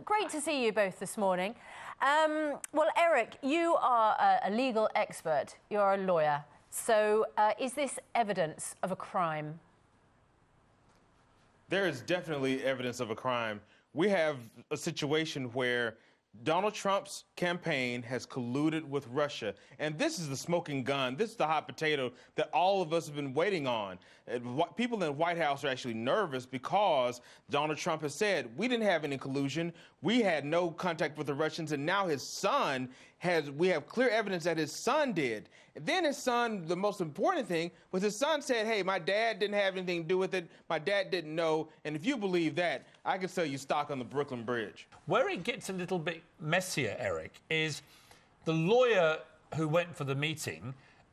Great to see you both this morning. Well, Eric, you are a legal expert. You're a lawyer. So is this evidence of a crime? There is definitely evidence of a crime. We have a situation where Donald Trump's campaign has colluded with Russia. And this is the smoking gun. This is the hot potato that all of us have been waiting on. People in the White House are actually nervous because Donald Trump has said, we didn't have any collusion. We had no contact with the Russians. And now his son we have clear evidence that his son did. And then his son, the most important thing was his son said, hey, my dad didn't have anything to do with it. My dad didn't know. And if you believe that, I can sell you stock on the Brooklyn Bridge. Where it gets a little bit messier, Eric, is the lawyer who went for the meeting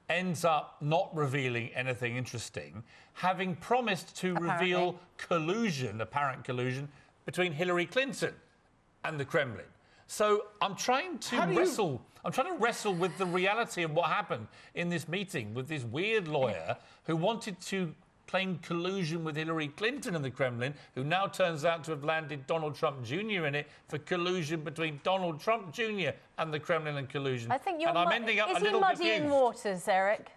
ends up not revealing anything interesting, having promised to reveal collusion, apparent collusion, between Hillary Clinton and the Kremlin. So I'm trying to wrestle with the reality of what happened in this meeting with this weird lawyer who wanted to claim collusion with Hillary Clinton and the Kremlin, who now turns out to have landed Donald Trump Jr. in it for collusion between Donald Trump Jr. and the Kremlin and collusion. I think you're ending up a little confused. Is he muddying waters, Eric?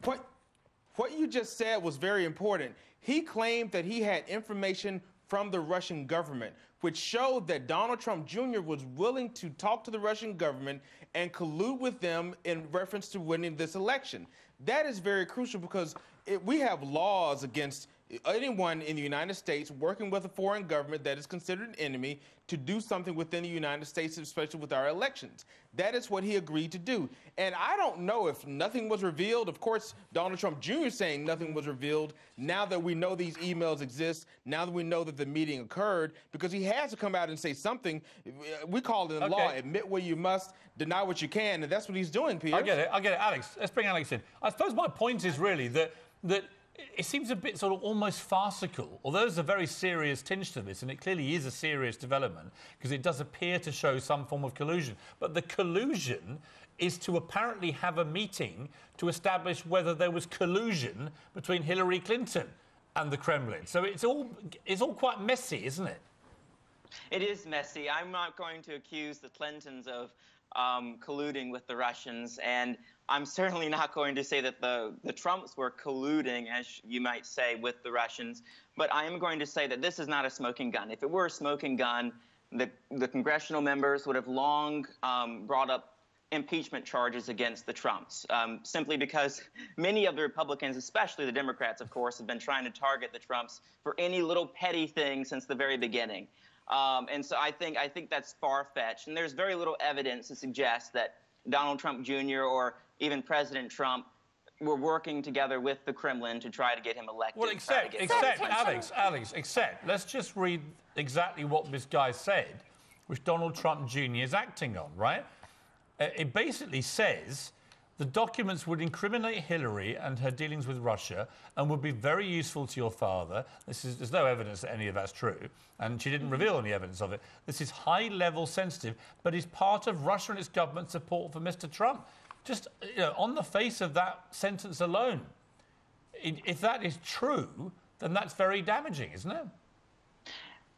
What you just said was very important. He claimed that he had information from the Russian government, which showed that Donald Trump Jr. was willing to talk to the Russian government and collude with them in reference to winning this election. That is very crucial because we have laws against anyone in the United States working with a foreign government that is considered an enemy to do something within the United States, especially with our elections. That is what he agreed to do. And I don't know if nothing was revealed. Of course, Donald Trump Jr. saying nothing was revealed. Now that we know these emails exist, now that we know that the meeting occurred, because he has to come out and say something. We call it in law, admit what you must, deny what you can, and that's what he's doing, Piers. I get it. Alex, let's bring Alex in. I suppose my point is really that it seems a bit sort of almost farcical, although there's a very serious tinge to this, and it clearly is a serious development, because it does appear to show some form of collusion. But the collusion is to apparently have a meeting to establish whether there was collusion between Hillary Clinton and the Kremlin. So it's all quite messy, isn't it? It is messy. I'm not going to accuse the Clintons of colluding with the Russians, and I'm certainly not going to say that the Trumps were colluding, as you might say, with the Russians. But I am going to say that this is not a smoking gun. If it were a smoking gun, the congressional members would have long brought up impeachment charges against the Trumps, simply because many of the Republicans, especially the Democrats, of course, have been trying to target the Trumps for any little petty thing since the very beginning. And so I think that's far-fetched. And there's very little evidence to suggest that Donald Trump Jr. or even President Trump were working together with the Kremlin to try to get him elected. Well, except Alex, let's just read exactly what this guy said, which Donald Trump Jr. is acting on, right? It basically says the documents would incriminate Hillary and her dealings with Russia and would be very useful to your father. There's no evidence that any of that's true, and she didn't reveal any evidence of it. This is high-level sensitive, but is part of Russia and its government support for Mr. Trump. Just on the face of that sentence alone, if that is true, then that's very damaging, isn't it?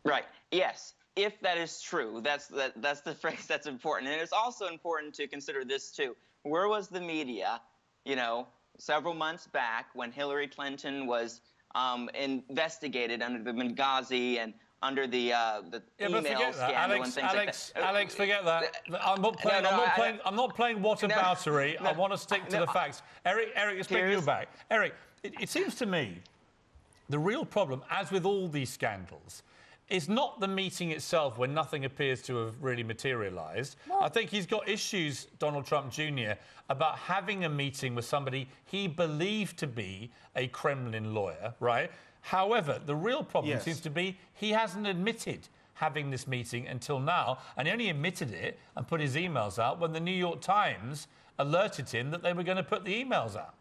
Right. Yes. If that is true, that's the phrase that's important. And it's also important to consider this, too. Where was the media, several months back when Hillary Clinton was investigated under the Benghazi and under the email scandal and things like that? Alex, forget that. I'm not playing whataboutery. I want to stick to the facts. Eric, let's bring you back. Eric, it seems to me the real problem, as with all these scandals, is not the meeting itself when nothing appears to have really materialised. I think he's got issues, Donald Trump Jr., about having a meeting with somebody he believed to be a Kremlin lawyer, right? However, the real problem seems to be he hasn't admitted having this meeting until now, and he only admitted it and put his emails out when the New York Times alerted him that they were going to put the emails out.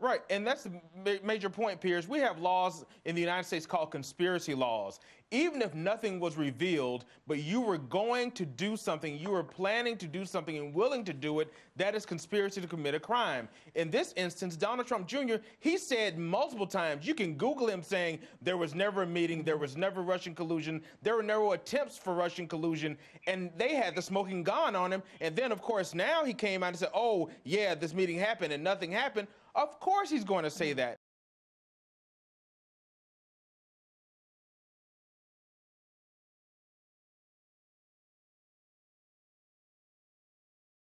Right, and that's the major point, Piers. We have laws in the United States called conspiracy laws. even if nothing was revealed, but you were going to do something, you were planning to do something and willing to do it, that is conspiracy to commit a crime. In this instance, Donald Trump Jr., he said multiple times, you can Google him saying there was never a meeting, there was never Russian collusion, there were never attempts for Russian collusion, and they had the smoking gun on him. And then, of course, now he came out and said, oh, yeah, this meeting happened and nothing happened. Of course he's going to say that.